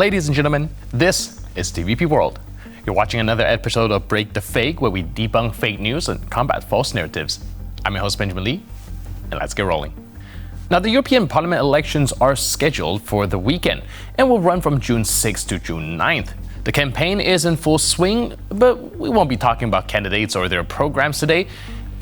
Ladies and gentlemen, this is TVP World. You're watching another episode of Break the Fake, where we debunk fake news and combat false narratives. I'm your host, Benjamin Lee, and let's get rolling. Now, the European Parliament elections are scheduled for the weekend and will run from June 6th to June 9th. The campaign is in full swing, but we won't be talking about candidates or their programs today.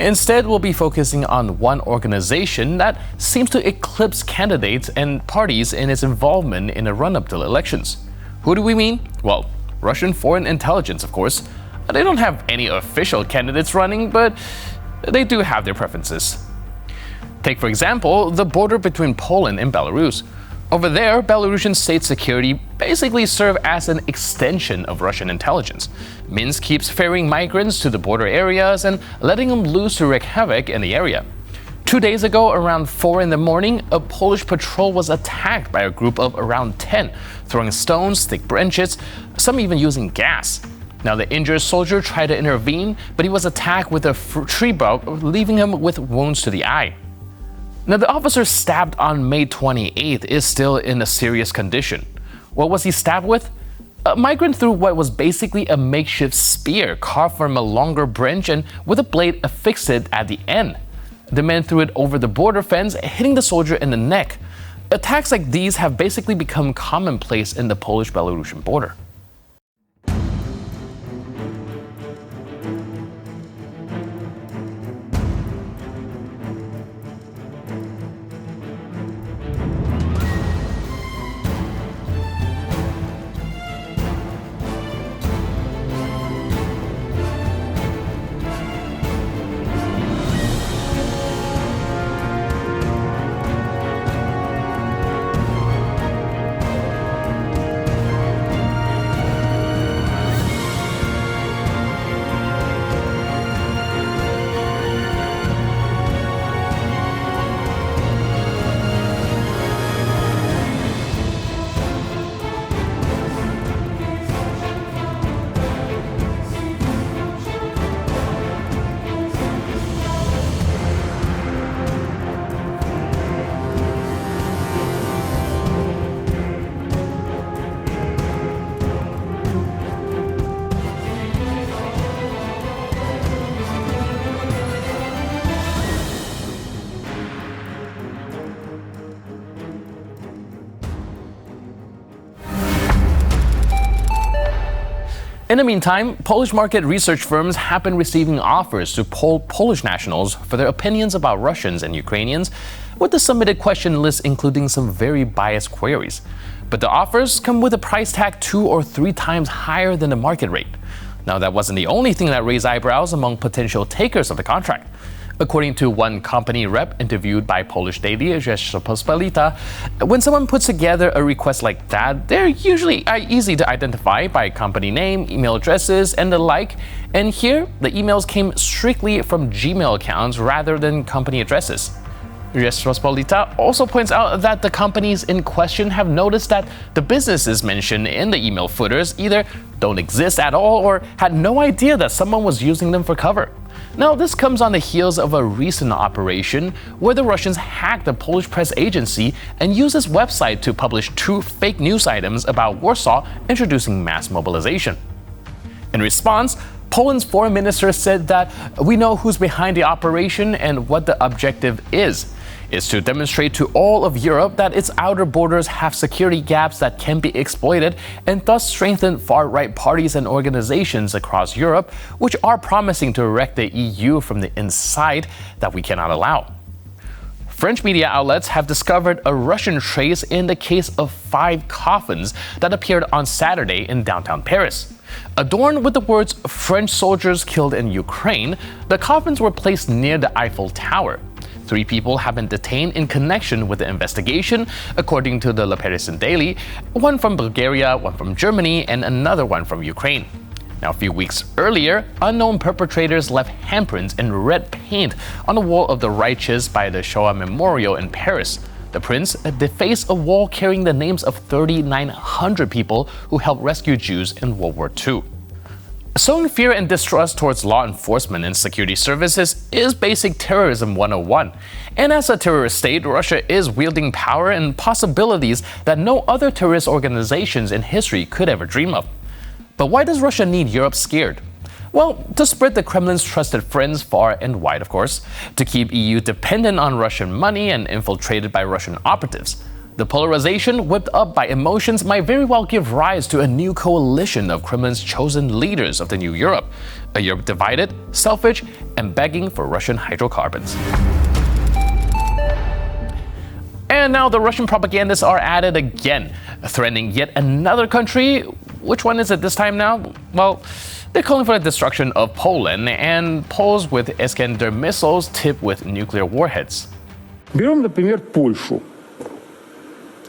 Instead, we'll be focusing on one organization that seems to eclipse candidates and parties in its involvement in the run-up to the elections. Who do we mean? Well, Russian foreign intelligence, of course. They don't have any official candidates running, but they do have their preferences. Take, for example, the border between Poland and Belarus. Over there, Belarusian state security basically serve as an extension of Russian intelligence. Minsk keeps ferrying migrants to the border areas and letting them loose to wreak havoc in the area. 2 days ago, around 4 in the morning, a Polish patrol was attacked by a group of around 10, throwing stones, thick branches, some even using gas. Now, the injured soldier tried to intervene, but he was attacked with a tree bough, leaving him with wounds to the eye. Now, the officer stabbed on May 28th is still in a serious condition. What was he stabbed with? A migrant threw what was basically a makeshift spear carved from a longer branch and with a blade affixed at the end. The man threw it over the border fence, hitting the soldier in the neck. Attacks like these have basically become commonplace in the Polish-Belarusian border. In the meantime, Polish market research firms have been receiving offers to poll Polish nationals for their opinions about Russians and Ukrainians, with the submitted question list including some very biased queries. But the offers come with a price tag 2 or 3 times higher than the market rate. Now, that wasn't the only thing that raised eyebrows among potential takers of the contract. According to one company rep interviewed by Polish daily Rzeczpospolita, when someone puts together a request like that, they're usually easy to identify by company name, email addresses, and the like. And here, the emails came strictly from Gmail accounts rather than company addresses. Rzeczpospolita also points out that the companies in question have noticed that the businesses mentioned in the email footers either don't exist at all or had no idea that someone was using them for cover. Now, this comes on the heels of a recent operation where the Russians hacked a Polish press agency and used this website to publish 2 fake news items about Warsaw introducing mass mobilization. In response, Poland's foreign minister said that we know who's behind the operation and what the objective is. It's to demonstrate to all of Europe that its outer borders have security gaps that can be exploited and thus strengthen far-right parties and organizations across Europe, which are promising to wreck the EU from the inside that we cannot allow. French media outlets have discovered a Russian trace in the case of 5 coffins that appeared on Saturday in downtown Paris. Adorned with the words "French soldiers killed in Ukraine," the coffins were placed near the Eiffel Tower. 3 people have been detained in connection with the investigation, according to the Le Parisien Daily, 1 from Bulgaria, 1 from Germany, and another 1 from Ukraine. Now, a few weeks earlier, unknown perpetrators left handprints in red paint on the wall of the Righteous by the Shoah Memorial in Paris. The prints defaced a wall carrying the names of 3,900 people who helped rescue Jews in World War II. Sowing fear and distrust towards law enforcement and security services is basic terrorism 101. And as a terrorist state, Russia is wielding power and possibilities that no other terrorist organizations in history could ever dream of. But why does Russia need Europe scared? Well, to spread the Kremlin's trusted friends far and wide, of course, to keep EU dependent on Russian money and infiltrated by Russian operatives. The polarization whipped up by emotions might very well give rise to a new coalition of Kremlin's chosen leaders of the new Europe, a Europe divided, selfish, and begging for Russian hydrocarbons. And now the Russian propagandists are at it again, threatening yet another country. Which one is it this time now? Well, they're calling for the destruction of Poland and Poles with Iskander missiles tipped with nuclear warheads. Берем, например, Польшу,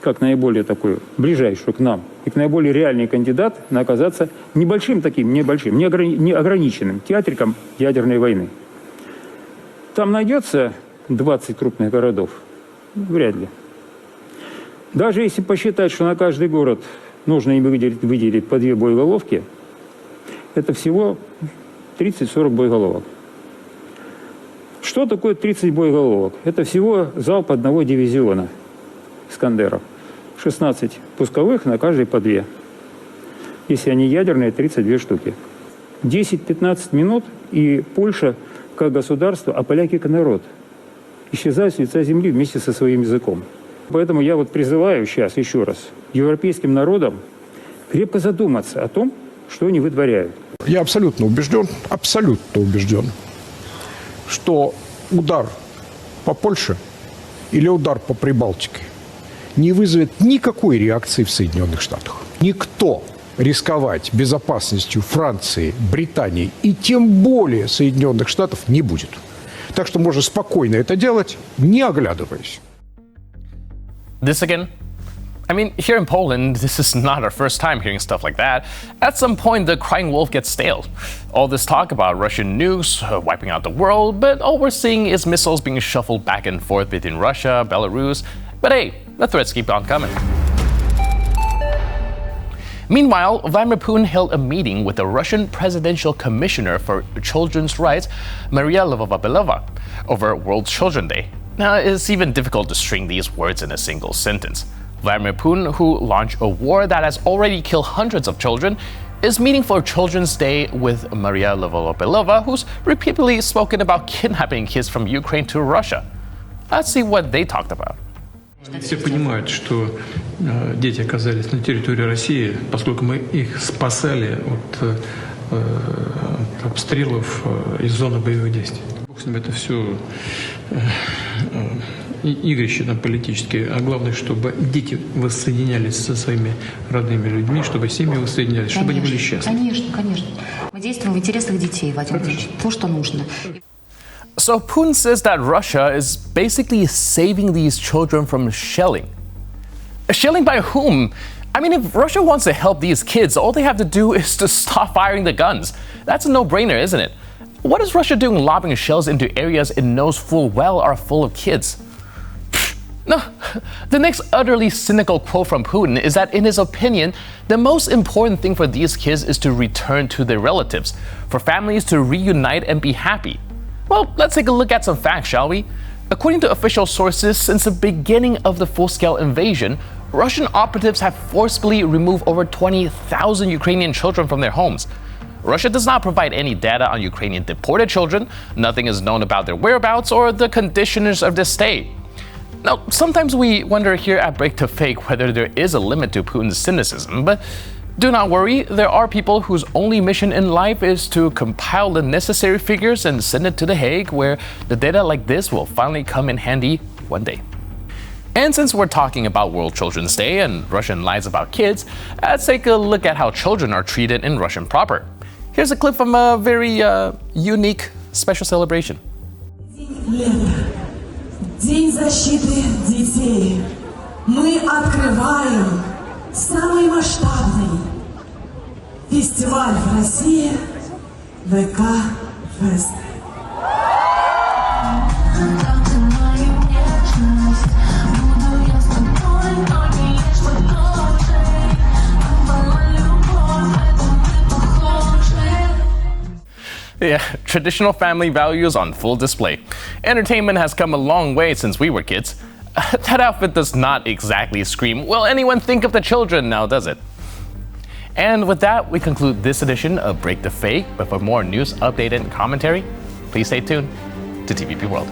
как наиболее такую, ближайшую к нам, и наиболее реальный кандидат на оказаться небольшим таким, неограниченным театриком ядерной войны. Там найдется 20 крупных городов? Вряд ли. Даже если посчитать, что на каждый город нужно им выделить по 2 боеголовки, это всего 30-40 боеголовок. Что такое 30 боеголовок? Это всего залп одного дивизиона «Искандеров». 16 пусковых, на каждой по 2. Если они ядерные, 32 штуки. 10-15 минут, и Польша как государство, а поляки как народ исчезают с лица земли вместе со своим языком. Поэтому я призываю сейчас еще раз европейским народам крепко задуматься о том, что они вытворяют. Я абсолютно убежден, что удар по Польше или удар по Прибалтике не вызовет никакой реакции в Соединенных Штатах. Никто рисковать безопасностью Франции, Британии и тем более Соединенных Штатов не будет. Так что можно спокойно это делать, не оглядываясь. This again? I mean, here in Poland, this is not our first time hearing stuff like that. At some point, the crying wolf gets stale. All this talk about Russian nukes wiping out the world, but all we're seeing is missiles being shuffled back and forth between Russia, Belarus. But hey, the threats keep on coming. Meanwhile, Vladimir Putin held a meeting with the Russian Presidential Commissioner for Children's Rights, Maria Lvova-Belova, over World Children's Day. Now, it's even difficult to string these words in a single sentence. Vladimir Putin, who launched a war that has already killed hundreds of children, is meeting for Children's Day with Maria Lvova-Belova, who's repeatedly spoken about kidnapping kids from Ukraine to Russia. Let's see what they talked about. Все понимают, что дети оказались на территории России, поскольку мы их спасали от обстрелов из зоны боевых действий. Бог с ним, это все игрища там политические, а главное, чтобы дети воссоединялись со своими родными людьми, чтобы семьи воссоединялись, чтобы они были счастливы. Конечно. Мы действуем в интересах детей, Владимир Владимирович. То, что нужно. So Putin says that Russia is basically saving these children from shelling. Shelling by whom? I mean, if Russia wants to help these kids, all they have to do is to stop firing the guns. That's a no-brainer, isn't it? What is Russia doing lobbing shells into areas it knows full well are full of kids? No, the next utterly cynical quote from Putin is that in his opinion, the most important thing for these kids is to return to their relatives, for families to reunite and be happy. Well, let's take a look at some facts, shall we? According to official sources, since the beginning of the full-scale invasion, Russian operatives have forcibly removed over 20,000 Ukrainian children from their homes. Russia does not provide any data on Ukrainian deported children. Nothing is known about their whereabouts or the conditions of their stay. Now, sometimes we wonder here at Break to Fake whether there is a limit to Putin's cynicism, but do not worry, there are people whose only mission in life is to compile the necessary figures and send it to The Hague, where the data like this will finally come in handy one day. And since we're talking about World Children's Day and Russian lies about kids, let's take a look at how children are treated in Russian proper. Here's a clip from a very unique special celebration. День защиты детей. Мы открываем самый масштабный фестиваль в России ВК-фест. Yeah, traditional family values on full display. Entertainment has come a long way since we were kids. That outfit does not exactly scream, will anyone think of the children now, does it? And with that, we conclude this edition of Break the Fake. But for more news, update, and commentary, please stay tuned to TVP World.